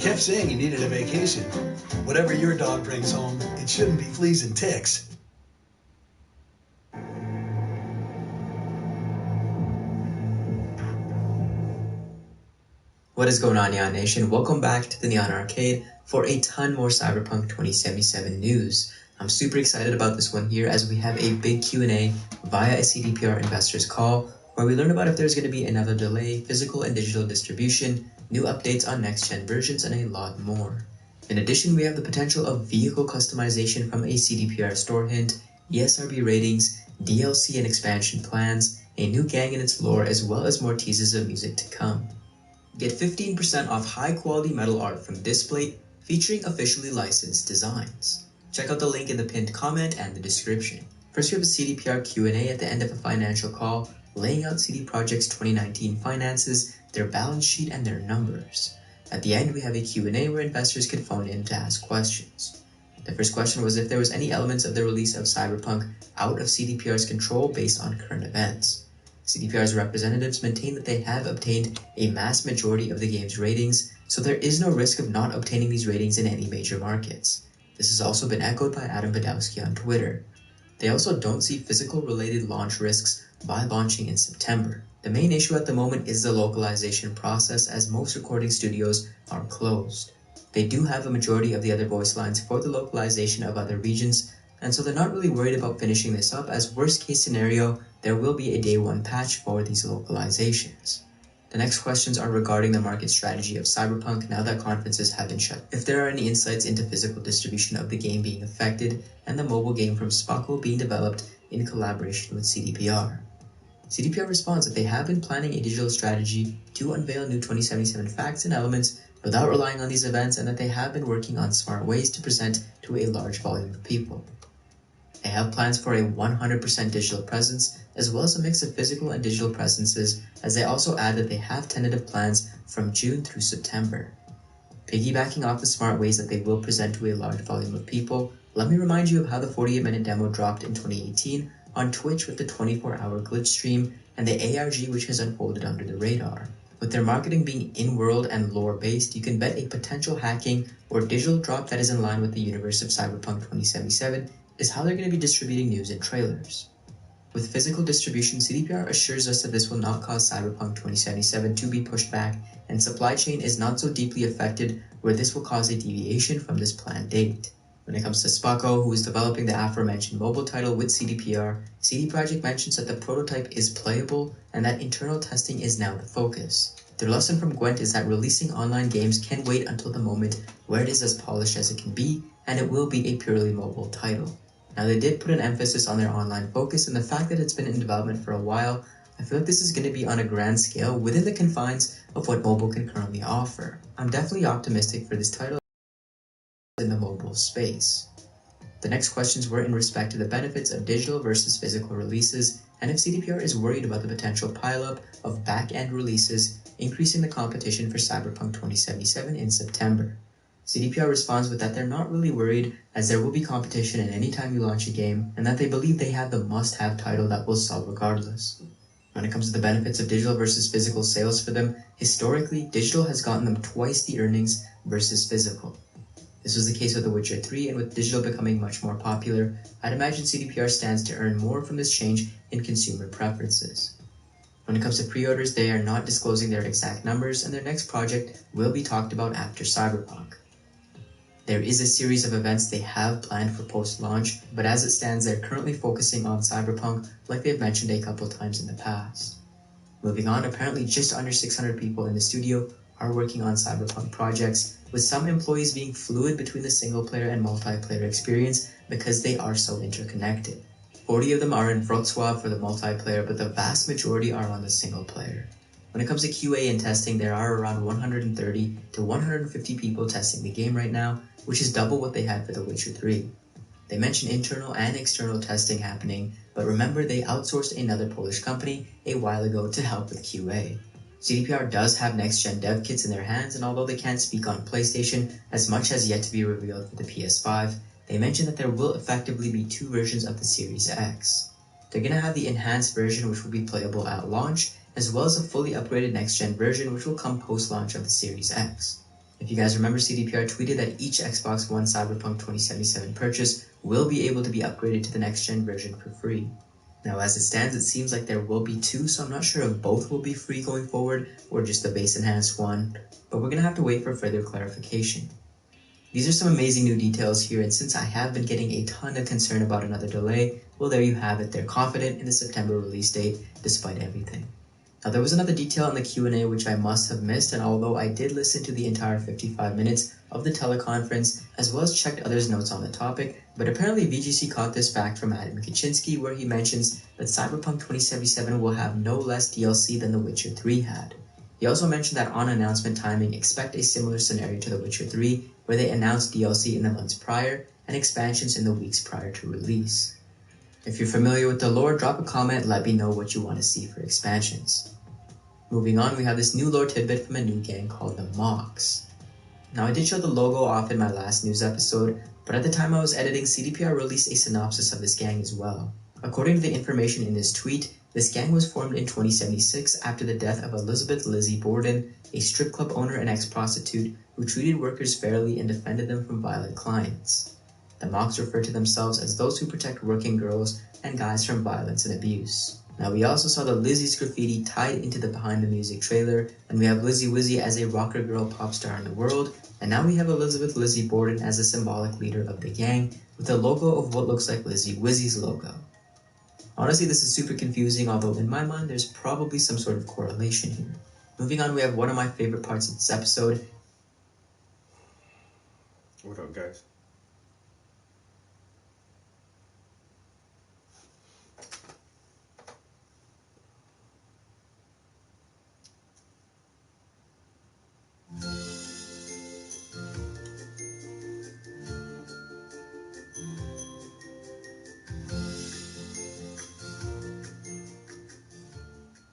kept saying he needed a vacation. Whatever your dog brings home, it shouldn't be fleas and ticks. What is going on, Neon Nation? Welcome back to the Neon Arcade for a ton more Cyberpunk 2077 news. I'm super excited about this one here as we have a big Q&A via a CDPR investors call where we learn about if there's going to be another delay, physical and digital distribution, new updates on next-gen versions, and a lot more. In addition, we have the potential of vehicle customization from a CDPR store hint, ESRB ratings, DLC and expansion plans, a new gang and its lore, as well as more teases of music to come. Get 15% off high-quality metal art from Displate featuring officially licensed designs. Check out the link in the pinned comment and the description. First, we have a CDPR Q&A at the end of a financial call, laying out CD Projekt's 2019 finances, their balance sheet, and their numbers. At the end, we have a Q&A where investors can phone in to ask questions. The first question was if there was any elements of the release of Cyberpunk out of CDPR's control based on current events. CDPR's representatives maintain that they have obtained a mass majority of the game's ratings, so there is no risk of not obtaining these ratings in any major markets. This has also been echoed by Adam Badowski on Twitter. They also don't see physical-related launch risks by launching in September. The main issue at the moment is the localization process, as most recording studios are closed. They do have a majority of the other voice lines for the localization of other regions, and so they're not really worried about finishing this up, as worst case scenario, there will be a day one patch for these localizations. The next questions are regarding the market strategy of Cyberpunk now that conferences have been shut. If there are any insights into physical distribution of the game being affected, and the mobile game from Spocko being developed in collaboration with CDPR. CDPR responds that they have been planning a digital strategy to unveil new 2077 facts and elements without relying on these events, and that they have been working on smart ways to present to a large volume of people. They have plans for a 100% digital presence, as well as a mix of physical and digital presences, as they also add that they have tentative plans from June through September. Piggybacking off the smart ways that they will present to a large volume of people, let me remind you of how the 48-minute demo dropped in 2018 on Twitch with the 24-hour glitch stream and the ARG which has unfolded under the radar. With their marketing being in-world and lore-based, you can bet a potential hacking or digital drop that is in line with the universe of Cyberpunk 2077 is how they're going to be distributing news and trailers. With physical distribution, CDPR assures us that this will not cause Cyberpunk 2077 to be pushed back, and supply chain is not so deeply affected where this will cause a deviation from this planned date. When it comes to Spocko, who is developing the aforementioned mobile title with CDPR, CD Projekt mentions that the prototype is playable and that internal testing is now the focus. Their lesson from Gwent is that releasing online games can wait until the moment where it is as polished as it can be, and it will be a purely mobile title. Now, they did put an emphasis on their online focus, and the fact that it's been in development for a while, I feel like this is going to be on a grand scale within the confines of what mobile can currently offer. I'm definitely optimistic for this title in the mobile space. The next questions were in respect to the benefits of digital versus physical releases, and if CDPR is worried about the potential pileup of back-end releases, increasing the competition for Cyberpunk 2077 in September. CDPR responds with that they're not really worried, as there will be competition at any time you launch a game, and that they believe they have the must-have title that will sell regardless. When it comes to the benefits of digital versus physical sales for them, historically, digital has gotten them twice the earnings versus physical. This was the case with The Witcher 3, and with digital becoming much more popular, I'd imagine CDPR stands to earn more from this change in consumer preferences. When it comes to pre-orders, they are not disclosing their exact numbers, and their next project will be talked about after Cyberpunk. There is a series of events they have planned for post-launch, but as it stands, they're currently focusing on Cyberpunk like they've mentioned a couple times in the past. Moving on, apparently just under 600 people in the studio are working on Cyberpunk projects, with some employees being fluid between the single-player and multiplayer experience because they are so interconnected. 40 of them are in Wrocław for the multiplayer, but the vast majority are on the single-player. When it comes to QA and testing, there are around 130 to 150 people testing the game right now, which is double what they had for The Witcher 3. They mention internal and external testing happening, but remember they outsourced another Polish company a while ago to help with QA. CDPR does have next-gen dev kits in their hands, and although they can't speak on PlayStation, as much has yet to be revealed for the PS5, they mention that there will effectively be two versions of the Series X. They're going to have the enhanced version which will be playable at launch, as well as a fully upgraded next-gen version which will come post-launch of the Series X. If you guys remember, CDPR tweeted that each Xbox One Cyberpunk 2077 purchase will be able to be upgraded to the next-gen version for free. Now, as it stands, it seems like there will be two, so I'm not sure if both will be free going forward or just the base enhanced one, but we're going to have to wait for further clarification. These are some amazing new details here, and since I have been getting a ton of concern about another delay, well, there you have it. They're confident in the September release date despite everything. Now, there was another detail in the Q&A which I must have missed, and although I did listen to the entire 55 minutes of the teleconference, as well as checked others' notes on the topic, but apparently VGC caught this fact from Adam Kaczynski, where he mentions that Cyberpunk 2077 will have no less DLC than The Witcher 3 had. He also mentioned that on announcement timing, expect a similar scenario to The Witcher 3, where they announced DLC in the months prior and expansions in the weeks prior to release. If you're familiar with the lore, drop a comment, let me know what you want to see for expansions. Moving on, we have this new lore tidbit from a new gang called the Mox. Now, I did show the logo off in my last news episode, but at the time I was editing, CDPR released a synopsis of this gang as well. According to the information in this tweet, this gang was formed in 2076 after the death of Elizabeth Lizzie Borden, a strip club owner and ex-prostitute who treated workers fairly and defended them from violent clients. The Mox refer to themselves as those who protect working girls and guys from violence and abuse. Now, we also saw the Lizzie's graffiti tied into the Behind the Music trailer, and we have Lizzie Wizzy as a rocker girl pop star in the world, and now we have Elizabeth Lizzie Borden as a symbolic leader of the gang, with a logo of what looks like Lizzie Wizzy's logo. Honestly, this is super confusing, although in my mind there's probably some sort of correlation here. Moving on, we have one of my favorite parts of this episode. What up, guys?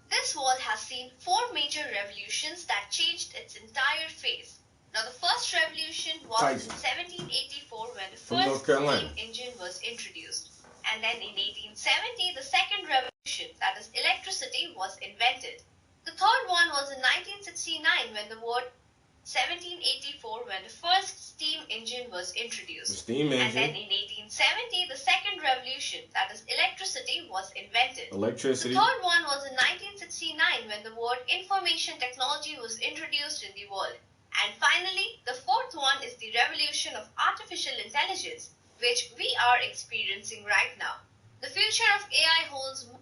This world has seen four major revolutions that changed its entire face. Now, the first revolution was Tyson. in 1784 when the From North first Carolina. steam engine was introduced. And then in 1870, the second revolution, that is electricity, was invented. The third one was in 1969 when the word 1784 when the first steam engine was The introduced. steam And then engine, in 1870, the second revolution, that is electricity, was invented. electricity, The third one was in 1969 when the word information technology was introduced in the world. And finally, the fourth one is the revolution of artificial intelligence, which we are experiencing right now. The future of AI holds more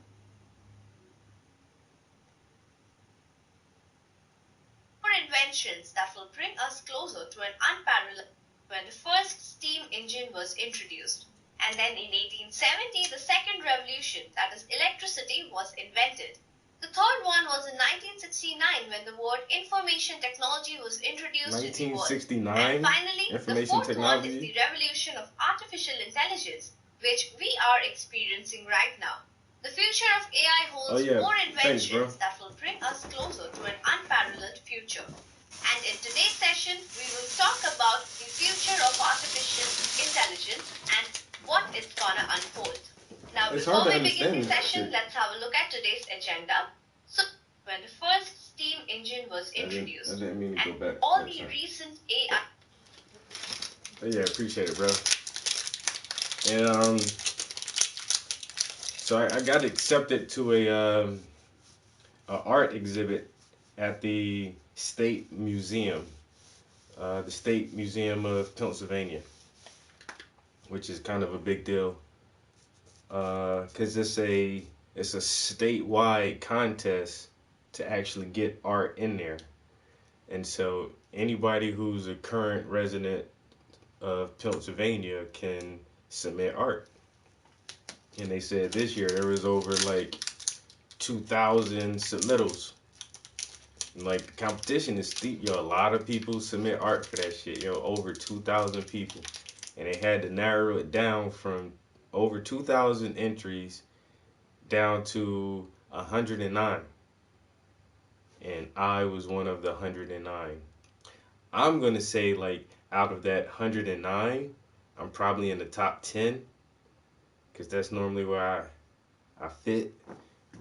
inventions that will bring us closer to an unparalleled when the first steam engine was introduced. And then in 1870, the second revolution, that is electricity, was invented. The third one was in 1969 when the word information technology was introduced in the world. 1969. And finally, the Information fourth one is technology. the revolution of artificial intelligence, which we are experiencing right now. The future of AI holds more inventions that will bring us closer to an unparalleled future. And in today's session, we will talk about the future of artificial intelligence and what it's gonna unfold. Now, It's before hard to we begin the understand this session, shit. let's have a look at today's agenda. So, when the first steam engine was I introduced, didn't mean to go back. and all that the time. recent AI But yeah, appreciate it, bro. And so I got accepted to a art exhibit at the State Museum, the State Museum of Pennsylvania, which is kind of a big deal, because it's a statewide contest to actually get art in there, and so anybody who's a current resident of Pennsylvania can submit art. And they said this year there was over like 2,000 submittals. And like the competition is steep, yo. A lot of people submit art for that shit, yo. Over 2,000 people, and they had to narrow it down from over 2,000 entries down to 109. And I was one of the 109. I'm gonna say like out of that 109, I'm probably in the top 10, because that's normally where I fit.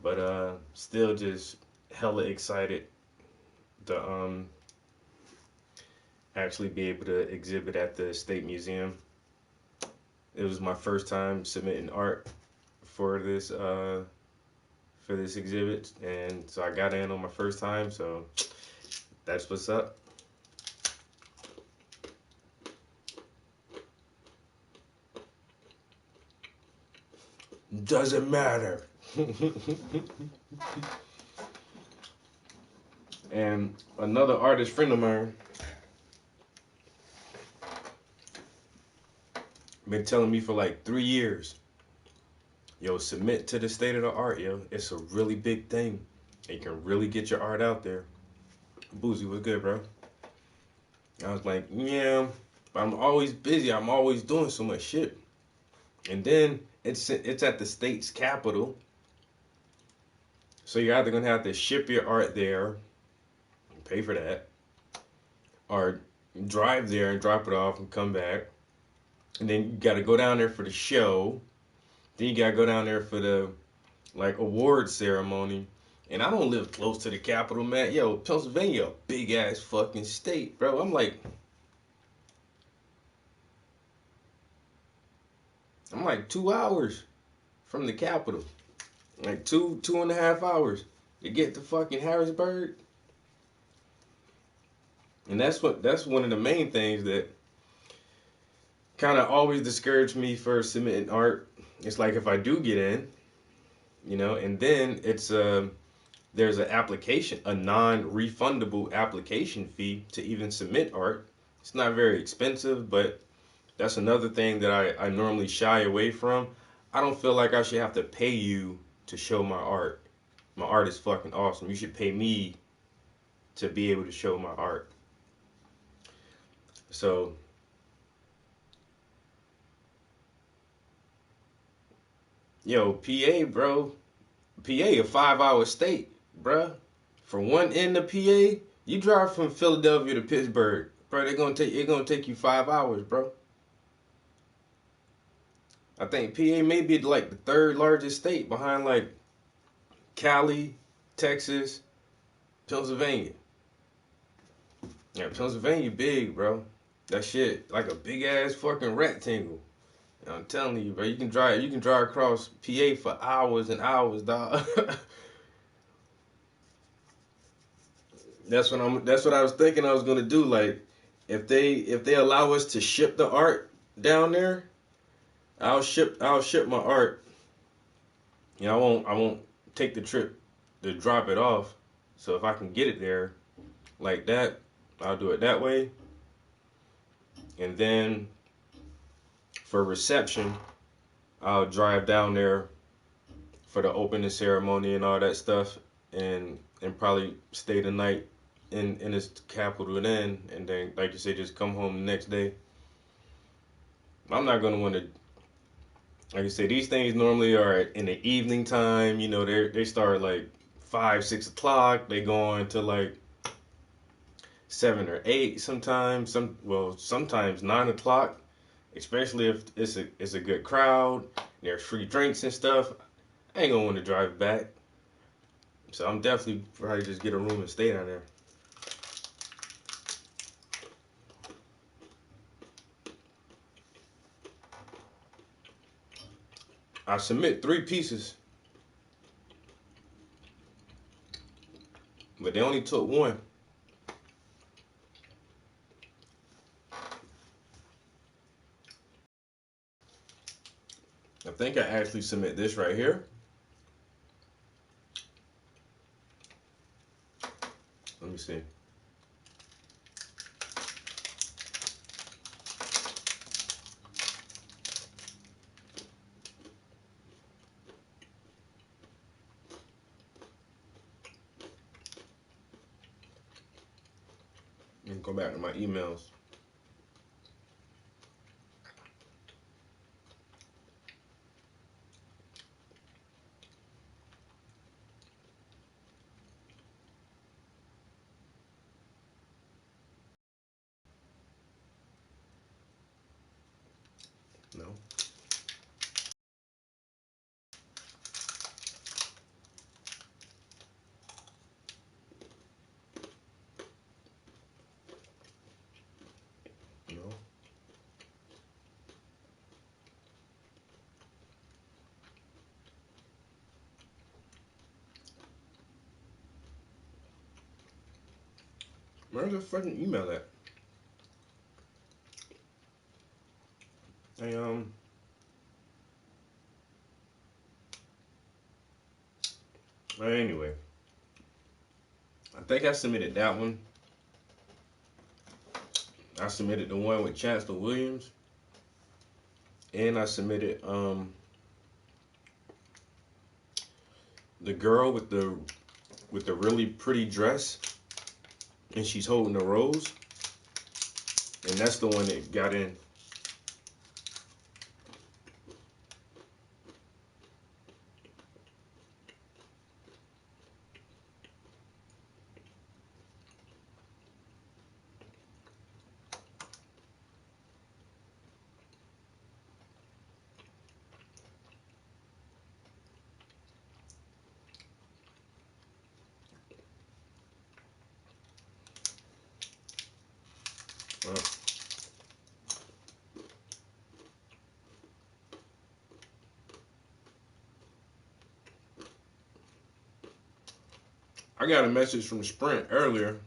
But still just hella excited to actually be able to exhibit at the State Museum. It was my first time submitting art for this exhibit, and so I got in on my first time. So that's what's up. Doesn't matter. And another artist friend of mine been telling me for like 3 years, yo, submit to the State of the Art, yo. It's a really big thing. You can really get your art out there. Boozy, what's good, bro? I was like, yeah, I'm always busy. I'm always doing so much shit. And then it's at the state's capital. So you're either gonna have to ship your art there, pay for that, or drive there and drop it off and come back. And then you gotta go down there for the show. Then you gotta go down there for the like award ceremony. And I don't live close to the capital, man. Yo, Pennsylvania, big ass fucking state, bro. I'm like 2 hours from the capital. Like 2.5 hours to get to fucking Harrisburg. And that's one of the main things that kind of always discouraged me for submitting art. It's like if I do get in, and then it's there's an application, a non-refundable application fee to even submit art. It's not very expensive, but that's another thing that I normally shy away from. I don't feel like I should have to pay you to show my art. My art is fucking awesome. You should pay me to be able to show my art. So, yo, PA, bro. PA, a 5-hour state, bruh. From one end of PA, you drive from Philadelphia to Pittsburgh, bro. It's gonna take you 5 hours, bro. I think PA may be like the third largest state behind like Cali, Texas, Pennsylvania. Yeah, Pennsylvania big, bro. That shit like a big ass fucking rectangle. I'm telling you, bro. You can drive across PA for hours and hours, dog. That's what I was thinking I was gonna do. Like, if they allow us to ship the art down there, I'll ship my art. I won't take the trip to drop it off. So if I can get it there like that, I'll do it that way. And then for reception, I'll drive down there for the opening ceremony and all that stuff, and probably stay the night in its capital then, and then, like you said, just come home the next day. I'm not gonna want to, like I said, these things normally are in the evening time. They start like 5, 6 o'clock. They go on to like 7 or 8 sometimes. Sometimes 9 o'clock, especially if it's a good crowd. There's free drinks and stuff. I ain't gonna want to drive back. So I'm definitely probably just get a room and stay down there. I submit 3 pieces, but they only took 1. I think I actually submit this right here. Let me see. And go back to my emails. No. Where's the fucking email at? Hey, anyway, I think I submitted that one. I submitted the one with Chancellor Williams, and I submitted the girl with the really pretty dress, and she's holding a rose, and that's the one that got in. I got a message from Sprint earlier.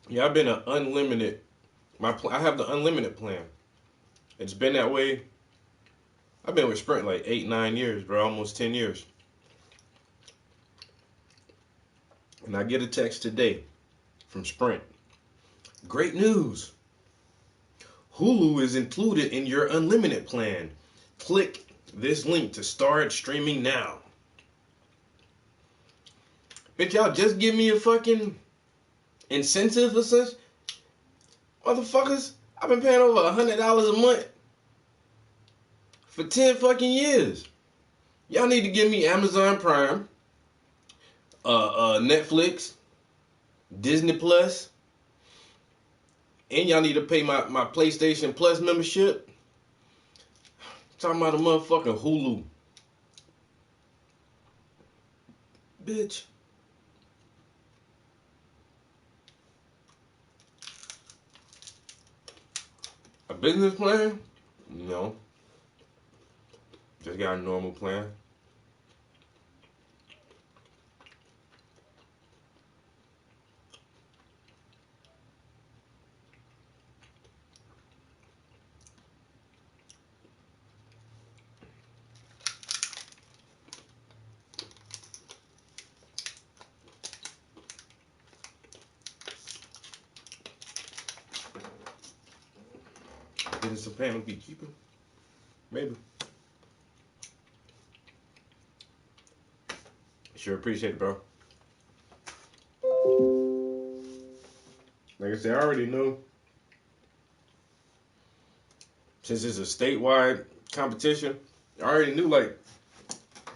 Yeah, I've been an unlimited. I have the unlimited plan. It's been that way. I've been with Sprint like 8-9 years, bro, almost 10 years. And I get a text today from Sprint. Great news. Hulu is included in your unlimited plan. Click this link to start streaming now. Bitch, y'all just give me a fucking incentive or such? Motherfuckers, I've been paying over $100 a month for 10 fucking years. Y'all need to give me Amazon Prime, Netflix, Disney Plus, and y'all need to pay my PlayStation Plus membership. I'm talking about a motherfucking Hulu. Bitch. A business plan? No. Just got a normal plan. Business plan would be cheaper. Maybe. Sure appreciate it, bro. Like I said, I already know. Since it's a statewide competition, I already knew like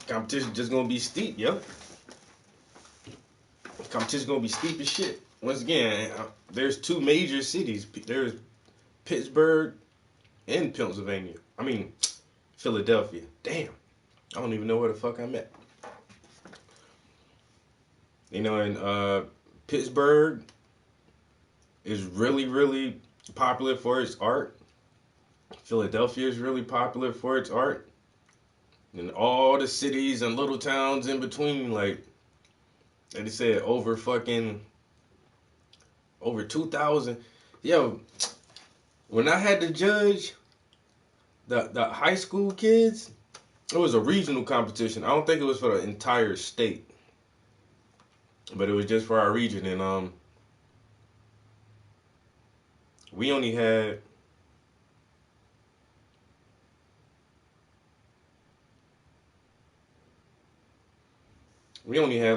competition just gonna be steep, yo. Competition gonna be steep as shit. Once again, there's two major cities. There's Pittsburgh and Pennsylvania. I mean, Philadelphia. Damn. I don't even know where the fuck I'm at. You know, and Pittsburgh is really, really popular for its art. Philadelphia is really popular for its art. And all the cities and little towns in between, like they said, over 2,000. Yo, when I had to judge the high school kids, it was a regional competition. I don't think it was for the entire state, but it was just for our region. And we only had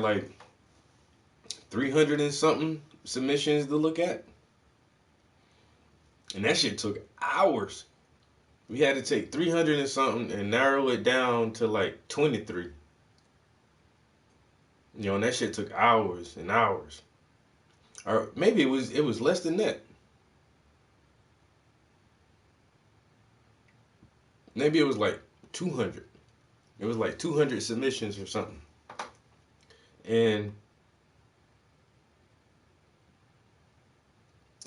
like 300 and something submissions to look at, and that shit took hours. We had to take 300 and something and narrow it down to like 23. You know, and that shit took hours and hours. Or maybe it was less than that. Maybe it was like 200. It was like 200 submissions or something. And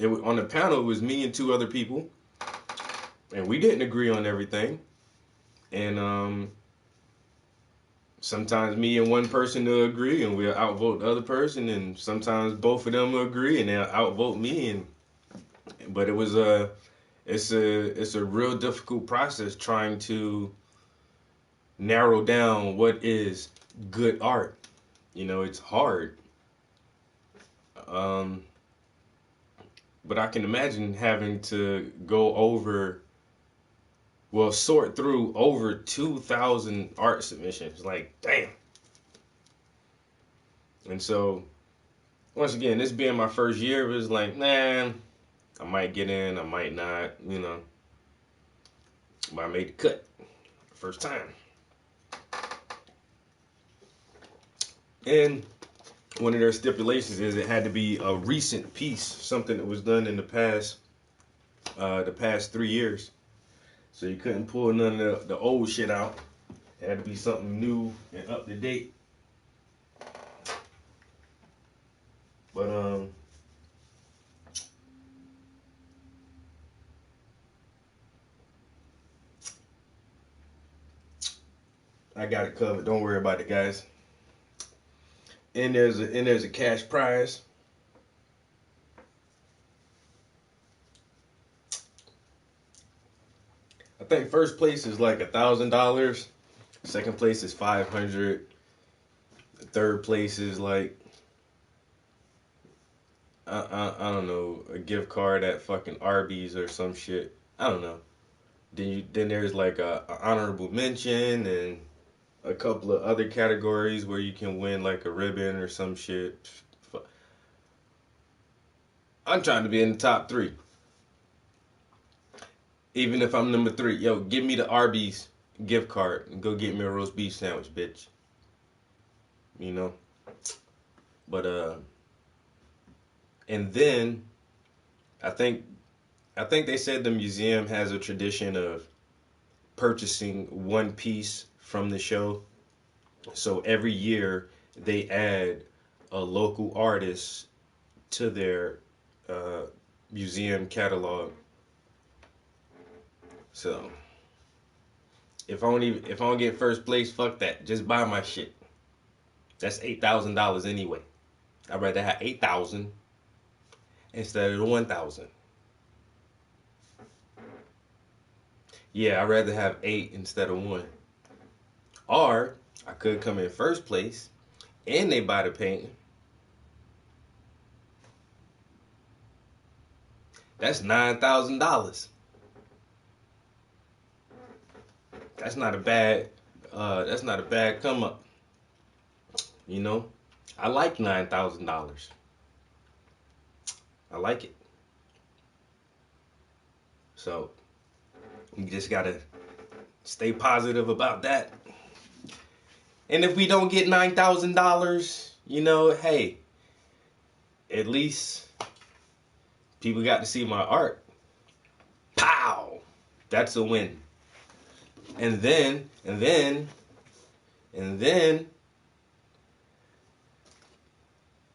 on the panel, it was me and two other people. And we didn't agree on everything. And sometimes me and one person will agree and we'll outvote the other person, and sometimes both of them will agree and they'll outvote me. But it's a real difficult process trying to narrow down what is good art. It's hard. But I can imagine having to go over, sort through over 2,000 art submissions. Like, damn. And so, once again, this being my first year, it was like, man, I might get in, I might not, But I made the cut. First time. And one of their stipulations is it had to be a recent piece, something that was done in the past 3 years. So you couldn't pull none of the old shit out. It had to be something new and up to date. But I got it covered. Don't worry about it, guys. And there's a cash prize. I think first place is like $1,000. Second place is $500. Third place is like I don't know, a gift card at fucking Arby's or some shit. I don't know. Then there's like a honorable mention and a couple of other categories where you can win like a ribbon or some shit. I'm trying to be in the top 3. Even if I'm number 3, yo, give me the Arby's gift card and go get me a roast beef sandwich, bitch. But and then I think they said the museum has a tradition of purchasing one piece from the show. So every year they add a local artist to their museum catalog. So if I don't get first place, fuck that. Just buy my shit. That's $8,000 anyway. I'd rather have 8,000 instead of the 1,000. Yeah, I'd rather have 8 instead of 1. Or I could come in first place and they buy the painting. That's $9,000. That's not a bad come up. I like $9,000. I like it. So you just gotta stay positive about that. And if we don't get $9,000, hey, at least people got to see my art. Pow! That's a win. And then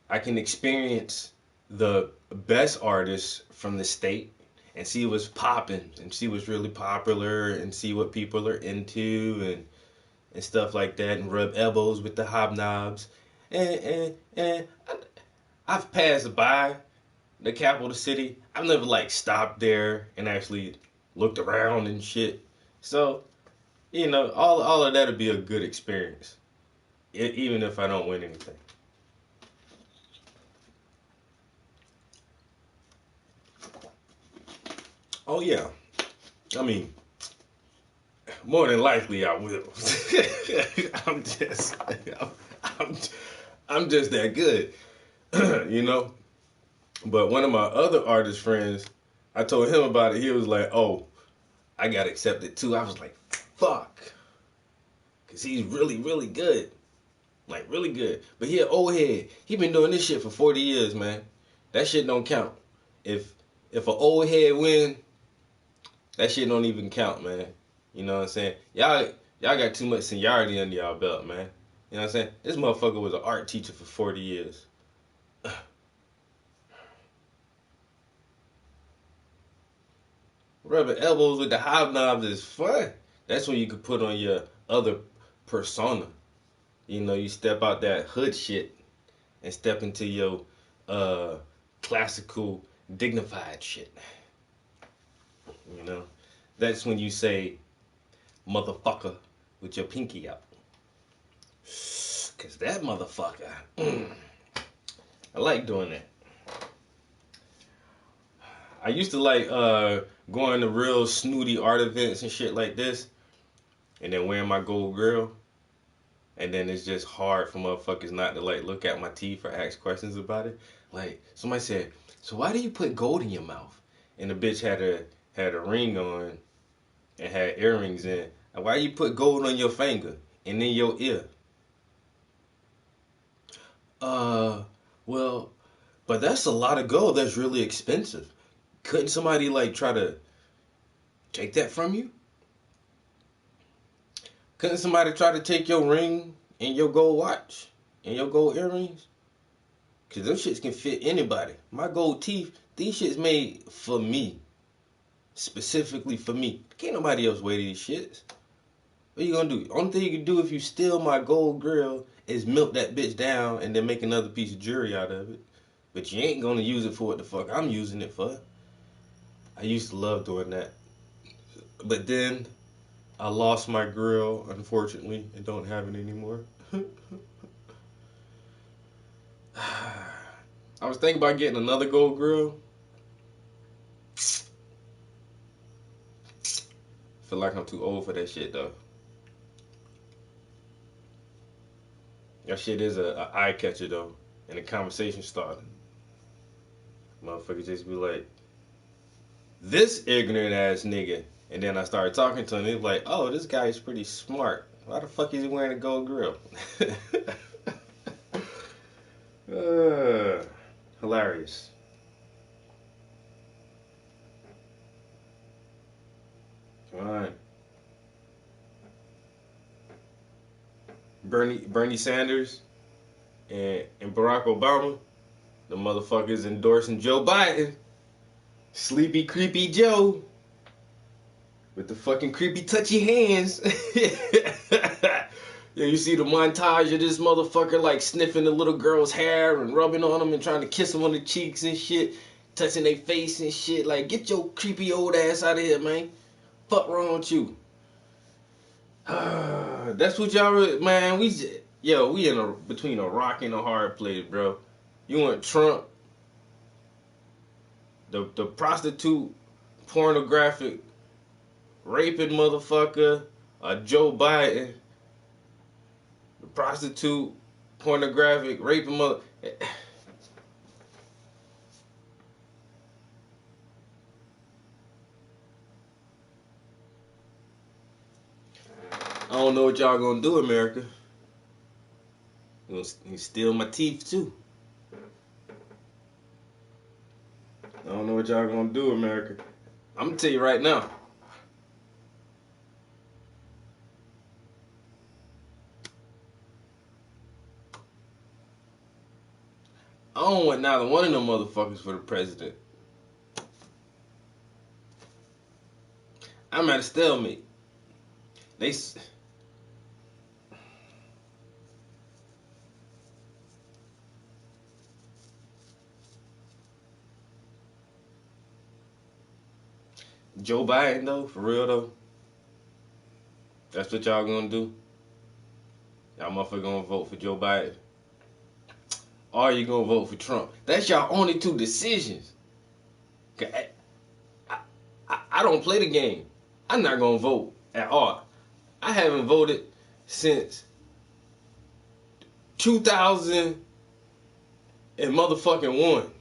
I can experience the best artists from the state and see what's popping and see what's really popular and see what people are into and stuff like that, and rub elbows with the hobnobs. And I've passed by the capital city. I've never stopped there and actually looked around and shit. So, all of that'll be a good experience, even if I don't win anything. Oh yeah, I mean, more than likely I will. I'm just that good, But one of my other artist friends, I told him about it. He was like, "Oh, I got accepted too." I was like, "Fuck," because he's really, really good, really good. But he an old head. He been doing this shit for 40 years, man. That shit don't count. If an old head win, that shit don't even count, man. You know what I'm saying? Y'all got too much seniority under y'all belt, man. You know what I'm saying? This motherfucker was an art teacher for 40 years. Rubbing elbows with the hobnobs is fun. That's when you could put on your other persona. You step out that hood shit and step into your classical, dignified shit. That's when you say motherfucker with your pinky up. Cause that motherfucker, I like doing that. I used to like going to real snooty art events and shit like this, and then wearing my gold grill, and then it's just hard for motherfuckers not to like look at my teeth or ask questions about it. Like somebody said, "So why do you put gold in your mouth?" And the bitch had a ring on and had earrings in. And why you put gold on your finger and in your ear? Well, but that's a lot of gold. That's really expensive. Couldn't somebody like try to take that from you? Couldn't somebody try to take your ring and your gold watch and your gold earrings? Cause those shits can fit anybody. My gold teeth, these shits made for me. Specifically for me. Can't nobody else wear these shits. What you gonna do? Only thing you can do if you steal my gold grill is melt that bitch down and then make another piece of jewelry out of it. But you ain't gonna use it for what the fuck I'm using it for. I used to love doing that. But then I lost my grill, unfortunately, and don't have it anymore. I was thinking about getting another gold grill. Feel like I'm too old for that shit though. That shit is a eye catcher though, and a conversation starter. Motherfuckers just be like, this ignorant ass nigga. And then I started talking to him, he was like, oh, this guy is pretty smart. Why the fuck is he wearing a gold grill? Hilarious. Alright. Bernie Sanders and Barack Obama, the motherfuckers endorsing Joe Biden. Sleepy creepy Joe with the fucking creepy touchy hands. Yeah, you see the montage of this motherfucker like sniffing the little girl's hair and rubbing on them and trying to kiss them on the cheeks and shit, touching their face and shit. Like, get your creepy old ass out of here, man. Fuck wrong with you? That's what y'all, man. We in between a rock and a hard place, bro. You want Trump, the prostitute, pornographic, raping motherfucker, Joe Biden, the prostitute, pornographic, raping mother. I don't know what y'all gonna do, America. You gonna steal my teeth too. I don't know what y'all gonna do, America. I'm gonna tell you right now. I don't want neither one of them motherfuckers for the president. I'm at a stalemate. Joe Biden though, for real though. That's what y'all gonna do? Y'all motherfuckers gonna vote for Joe Biden? Or you gonna vote for Trump? That's y'all only two decisions. I don't play the game. I'm not gonna vote at all. I haven't voted since 2000 and motherfucking 1.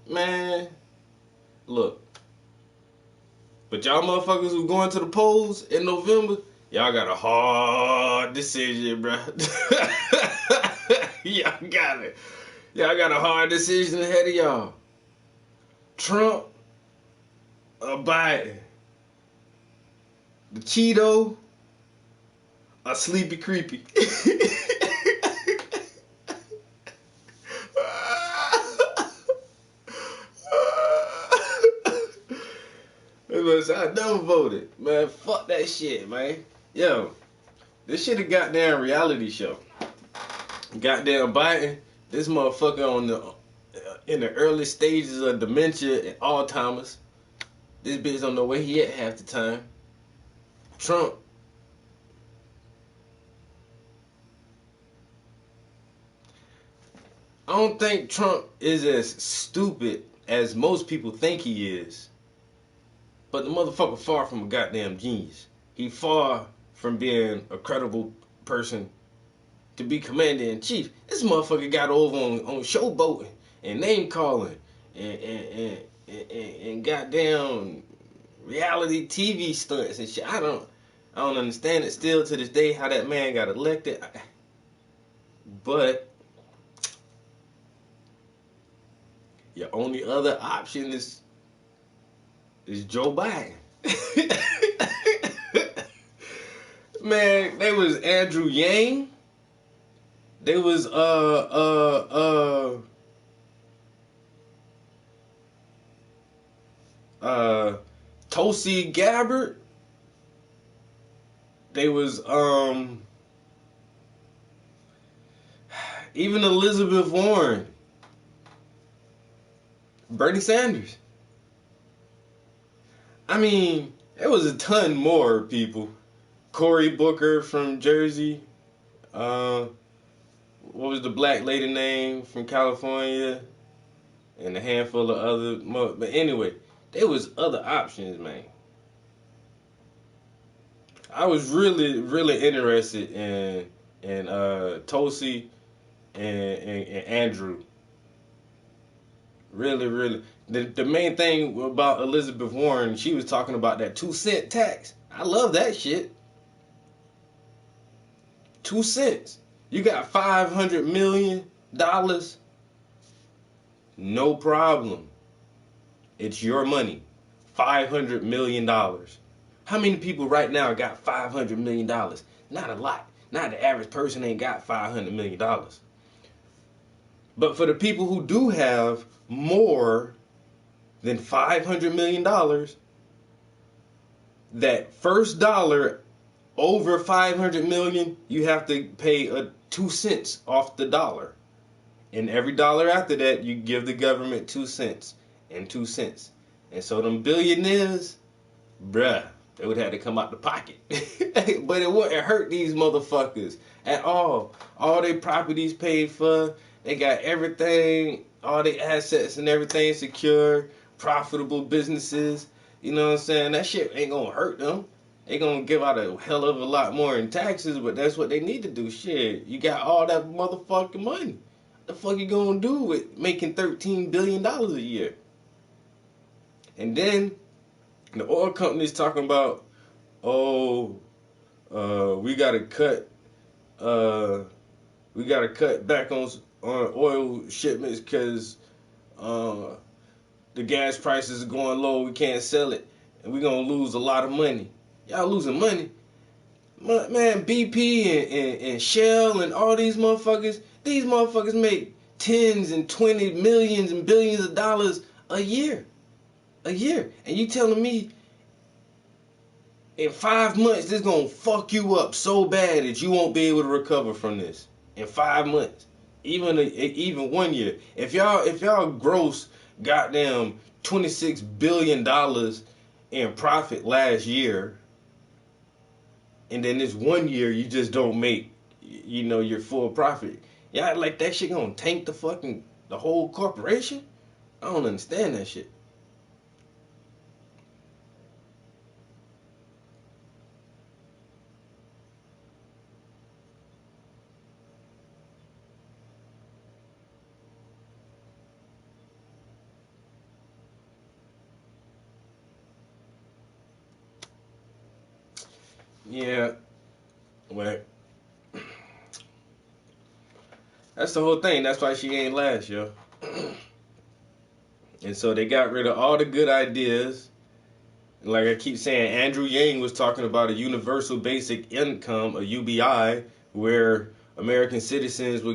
Man, look. But y'all motherfuckers who going to the polls in November, y'all got a hard decision, bro. Y'all got it. Y'all got a hard decision ahead of y'all. Trump or Biden? The Cheeto or Sleepy Creepy? was. I never voted. Man, fuck that shit, man. Yo, this shit a goddamn reality show. Goddamn Biden, this motherfucker in the early stages of dementia and Alzheimer's. This bitch don't know where he at half the time. Trump. I don't think Trump is as stupid as most people think he is. But the motherfucker far from a goddamn genius. He far from being a credible person to be commander-in-chief. This motherfucker got over on showboating and name calling and goddamn reality TV stunts and shit. I don't understand it still to this day how that man got elected. But your only other option is Joe Biden. Man, they was Andrew Yang. They was Tulsi Gabbard. They was even Elizabeth Warren. Bernie Sanders. I mean, there was a ton more people. Cory Booker from Jersey. What was the black lady name from California? And a handful of other. But anyway, there was other options, man. I was really, really interested in Tulsi and Andrew. Really, really. The main thing about Elizabeth Warren, she was talking about that 2-cent tax. I love that shit. 2 cents. You got $500 million. No problem. It's your money. $500 million. How many people right now got $500 million? Not a lot. Not the average person ain't got $500 million. But for the people who do have more than $500 million, that first dollar over $500 million, you have to pay 2 cents off the dollar. And every dollar after that, you give the government 2 cents and 2 cents. And so them billionaires, bruh, they would have to come out the pocket. But it wouldn't hurt these motherfuckers at all. All their properties paid for. They got everything, all their assets and everything secure. Profitable businesses. You know what I'm saying? That shit ain't gonna hurt them. They gonna give out a hell of a lot more in taxes, but that's what they need to do. Shit, you got all that motherfucking money. What the fuck you gonna do with making $13 billion a year? And then the oil companies talking about, we gotta cut back on oil shipments because the gas prices are going low. We can't sell it, and we're gonna lose a lot of money. Y'all losing money, man. BP and Shell and all these motherfuckers. These motherfuckers make tens and 20 millions and billions of dollars a year. And you telling me in 5 months this gonna fuck you up so bad that you won't be able to recover from this in 5 months, even 1 year. If y'all gross goddamn $26 billion in profit last year, and then this 1 year you just don't make, your full profit. Y'all like that shit gonna tank the whole corporation? I don't understand that shit. Yeah, well, that's the whole thing. That's why she ain't last, yo. And so they got rid of all the good ideas. Like I keep saying, Andrew Yang was talking about a universal basic income, a UBI, where American citizens would